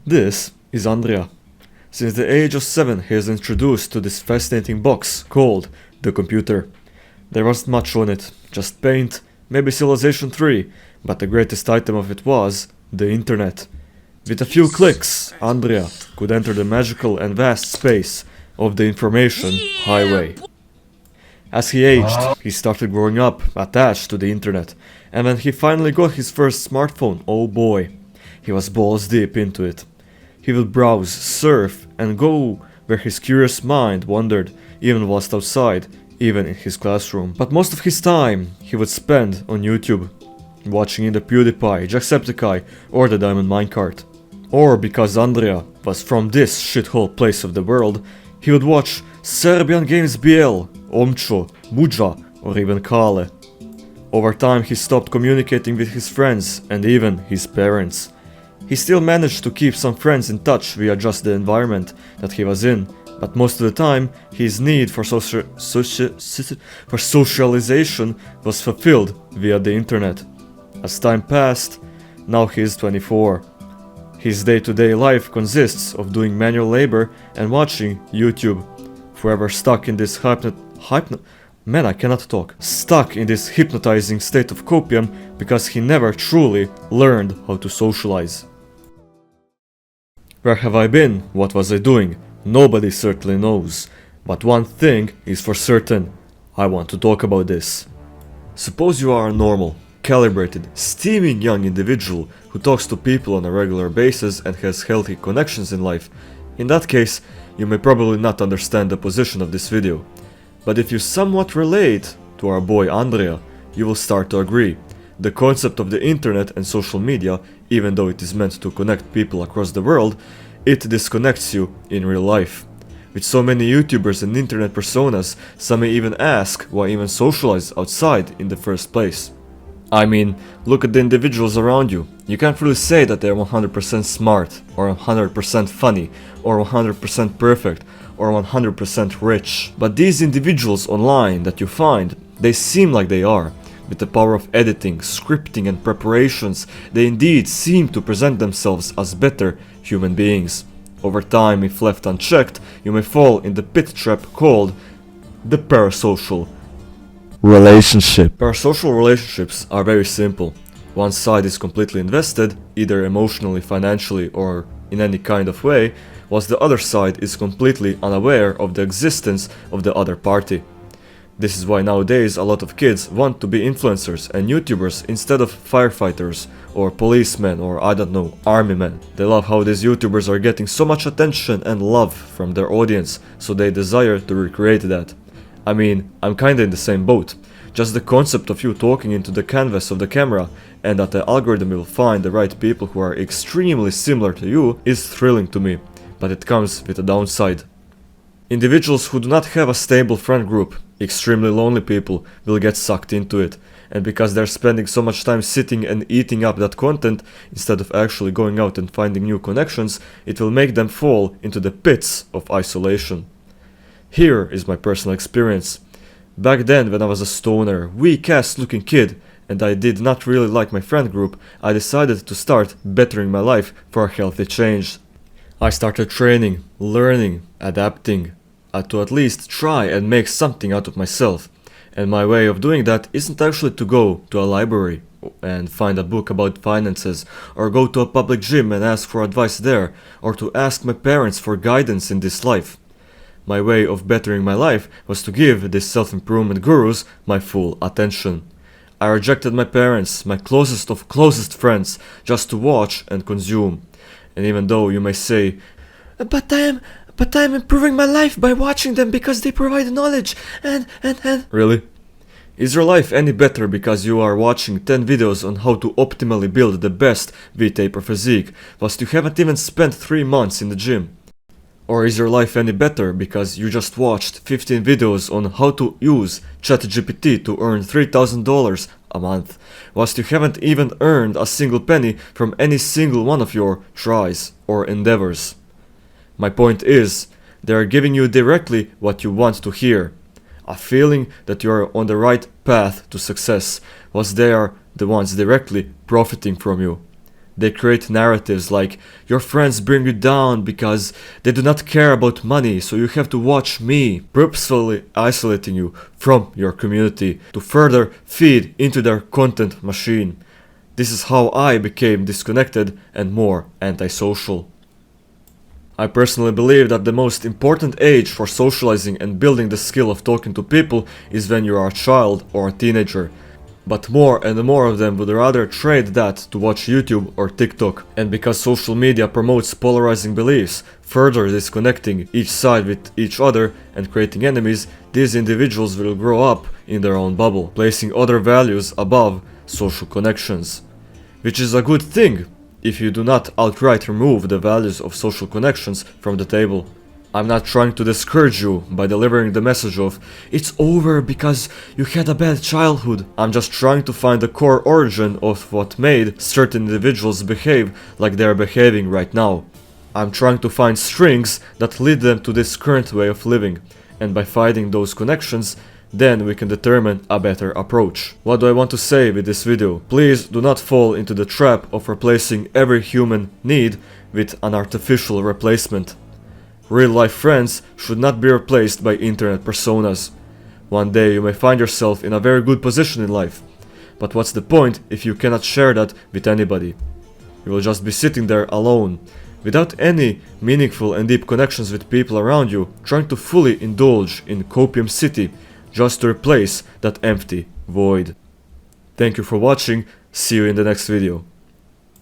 This is Andrea. Since the age of 7 he is introduced to this fascinating box called the computer. There wasn't much on it, just paint, maybe Civilization 3, but the greatest item of it was the internet. With a few clicks, Andrea could enter the magical and vast space of the information highway. As he aged, he started growing up attached to the internet, and when he finally got his first smartphone, oh boy, he was balls deep into it. He would browse, surf, and go where his curious mind wandered, even whilst outside, even in his classroom. But most of his time he would spend on YouTube, watching either PewDiePie, Jacksepticeye, or the Diamond Minecart. Or because Andrea was from this shithole place of the world, he would watch Serbian Games BL, Omcho, Muja, or even Kale. Over time he stopped communicating with his friends and even his parents. He still managed to keep some friends in touch via just the environment that he was in, but most of the time his need for socialization was fulfilled via the internet. As time passed, now he is 24. His day-to-day life consists of doing manual labor and watching YouTube. Forever stuck in this stuck in this hypnotizing state of copium because he never truly learned how to socialize. Where have I been? What was I doing? Nobody certainly knows. But one thing is for certain. I want to talk about this. Suppose you are a normal, calibrated, steaming young individual who talks to people on a regular basis and has healthy connections in life. In that case, you may probably not understand the position of this video. But if you somewhat relate to our boy Andrea, you will start to agree. The concept of the internet and social media, even though it is meant to connect people across the world, it disconnects you in real life. With so many YouTubers and internet personas, some may even ask why even socialize outside in the first place. I mean, look at the individuals around you. You can't really say that they're 100% smart, or 100% funny, or 100% perfect, or 100% rich. But these individuals online that you find, they seem like they are. With the power of editing, scripting and preparations, they indeed seem to present themselves as better human beings. Over time, if left unchecked, you may fall in the pit trap called the parasocial relationship. Parasocial relationships are very simple. One side is completely invested, either emotionally, financially, or in any kind of way, whilst the other side is completely unaware of the existence of the other party. This is why nowadays a lot of kids want to be influencers and YouTubers instead of firefighters or policemen or I don't know, army men. They love how these YouTubers are getting so much attention and love from their audience, so they desire to recreate that. I mean, I'm kinda in the same boat. Just the concept of you talking into the canvas of the camera and that the algorithm will find the right people who are extremely similar to you is thrilling to me, but it comes with a downside. Individuals who do not have a stable friend group, extremely lonely people, will get sucked into it, and because they're spending so much time sitting and eating up that content instead of actually going out and finding new connections, it will make them fall into the pits of isolation. Here is my personal experience. Back then, when I was a stoner, weak-ass looking kid, and I did not really like my friend group, I decided to start bettering my life for a healthy change. I started training, learning, adapting, to at least try and make something out of myself. And my way of doing that isn't actually to go to a library and find a book about finances, or go to a public gym and ask for advice there, or to ask my parents for guidance in this life. My way of bettering my life was to give these self-improvement gurus my full attention. I rejected my parents, my closest of closest friends, just to watch and consume. And even though you may say, But I am improving my life by watching them because they provide knowledge and... Really? Is your life any better because you are watching 10 videos on how to optimally build the best V-taper physique, whilst you haven't even spent 3 months in the gym? Or is your life any better because you just watched 15 videos on how to use ChatGPT to earn $3,000 a month, whilst you haven't even earned a single penny from any single one of your tries or endeavors? My point is, they are giving you directly what you want to hear. A feeling that you are on the right path to success, whilst they are the ones directly profiting from you. They create narratives like, your friends bring you down because they do not care about money, so you have to watch me, purposefully isolating you from your community to further feed into their content machine. This is how I became disconnected and more antisocial. I personally believe that the most important age for socializing and building the skill of talking to people is when you are a child or a teenager. But more and more of them would rather trade that to watch YouTube or TikTok. And because social media promotes polarizing beliefs, further disconnecting each side with each other and creating enemies, these individuals will grow up in their own bubble, placing other values above social connections. Which is a good thing if you do not outright remove the values of social connections from the table. I'm not trying to discourage you by delivering the message of it's over because you had a bad childhood. I'm just trying to find the core origin of what made certain individuals behave like they're behaving right now. I'm trying to find strings that lead them to this current way of living, and by finding those connections, then we can determine a better approach. What do I want to say with this video? Please do not fall into the trap of replacing every human need with an artificial replacement. Real-life friends should not be replaced by internet personas. One day you may find yourself in a very good position in life, but what's the point if you cannot share that with anybody? You will just be sitting there alone, without any meaningful and deep connections with people around you, trying to fully indulge in Copium City, just to replace that empty void. Thank you for watching, see you in the next video.